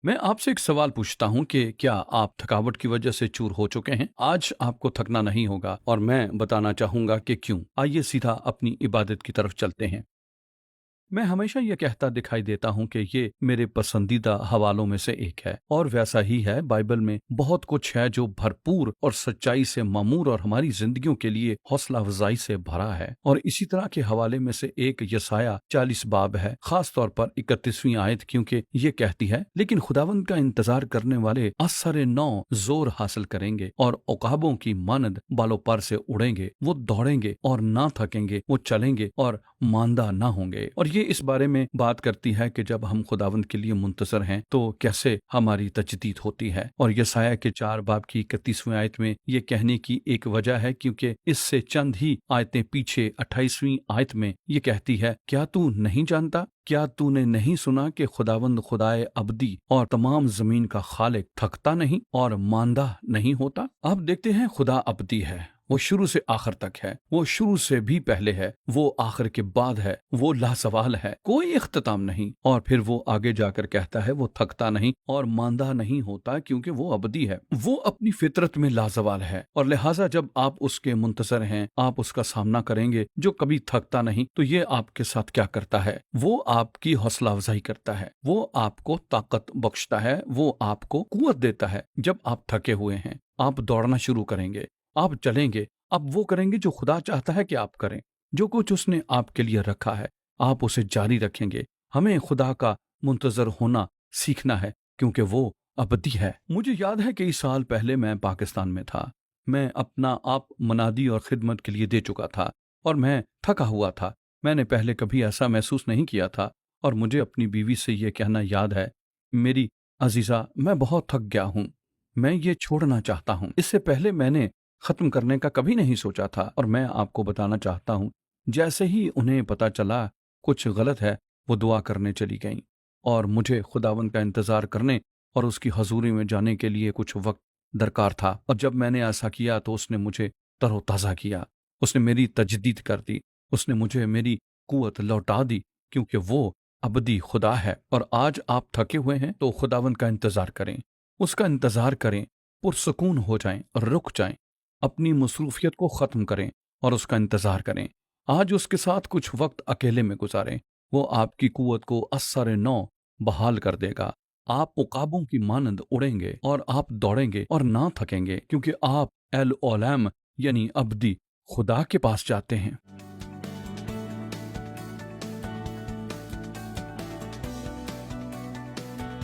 मैं आपसे एक सवाल पूछता हूँ कि क्या आप थकावट की वजह से चूर हो चुके हैं? आज आपको थकना नहीं होगा और मैं बताना चाहूँगा कि क्यों। आइए सीधा अपनी इबादत की तरफ चलते हैं। मैं हमेशा ये कहता दिखाई देता हूँ कि ये मेरे पसंदीदा हवालों में से एक है और वैसा ही है। बाइबल में बहुत कुछ है जो भरपूर और सच्चाई से मामूर और हमारी जिंदगियों के लिए हौसला अफजाई से भरा है। और इसी तरह के हवाले में से एक यसाया 40 बाब है, खास तौर पर 31वीं आयत, क्योंकि ये कहती है, लेकिन खुदावंद का इंतजार करने वाले असरे नौ जोर हासिल करेंगे और उकाबों की मानद बालों पर से उड़ेंगे। वो दौड़ेंगे और ना थकेंगे, वो चलेंगे और मांदा ना होंगे। और ये इस बारे में बात करती है कि जब हम खुदावंद के लिए मुंतजर हैं तो कैसे हमारी तजदीद होती है। और यसाया के 4 बाब की 31वीं आयत में ये कहने की एक वजह है, क्योंकि इससे चंद ही आयतें पीछे 28वीं आयत में ये कहती है, क्या तू नहीं जानता, क्या तूने नहीं सुना कि खुदावंद खुदाए अब्दी और तमाम जमीन का खालिक थकता नहीं और मांदा नहीं होता। अब देखते हैं, खुदा अब्दी है, वो शुरू से आखिर तक है, वो शुरू से भी पहले है, वो आखिर के बाद है, वो लासवाल है, कोई इख्तिताम नहीं। और फिर वो आगे जाकर कहता है वो थकता नहीं और मांदा नहीं होता, क्योंकि वो अबदी है, वो अपनी फितरत में लाजवाल है। और लिहाजा जब आप उसके मुंतजर हैं, आप उसका सामना करेंगे जो कभी थकता नहीं। तो ये आपके साथ क्या करता है? वो आपकी हौसला अफजाई करता है, वो आपको ताकत बख्शता है, वो आपको कुव्वत देता है। जब आप थके हुए हैं, आप दौड़ना शुरू करेंगे, आप चलेंगे, आप वो करेंगे जो खुदा चाहता है कि आप करें। जो कुछ उसने आपके लिए रखा है, आप उसे जारी रखेंगे। हमें खुदा का मुंतजर होना सीखना है, क्योंकि वो अबदी है। मुझे याद है कई साल पहले मैं पाकिस्तान में था। मैं अपना आप मनादी और खिदमत के लिए दे चुका था और मैं थका हुआ था। मैंने पहले कभी ऐसा महसूस नहीं किया था। और मुझे अपनी बीवी से ये कहना याद है, मेरी अजीजा, मैं बहुत थक गया हूँ, मैं ये छोड़ना चाहता हूँ। इससे पहले मैंने खत्म करने का कभी नहीं सोचा था। और मैं आपको बताना चाहता हूँ, जैसे ही उन्हें पता चला कुछ गलत है, वो दुआ करने चली गईं और मुझे खुदावन का इंतजार करने और उसकी हजूरी में जाने के लिए कुछ वक्त दरकार था। और जब मैंने ऐसा किया तो उसने मुझे तरोताज़ा किया, उसने मेरी तजदीद कर दी, उसने मुझे मेरी कुव्वत लौटा दी, क्योंकि वो अबदी खुदा है। और आज आप थके हुए हैं तो खुदावन का इंतजार करें, उसका इंतजार करें, पुरसकून हो जाएं और रुक जाएं, अपनी मसरूफियत को ख़त्म करें और उसका इंतज़ार करें। आज उसके साथ कुछ वक्त अकेले में गुजारें, वो आपकी कुव्वत को असर नौ बहाल कर देगा। आप उकाबों की मानंद उड़ेंगे और आप दौड़ेंगे और ना थकेंगे, क्योंकि आप एल ओलैम यानी अब्दी खुदा के पास जाते हैं।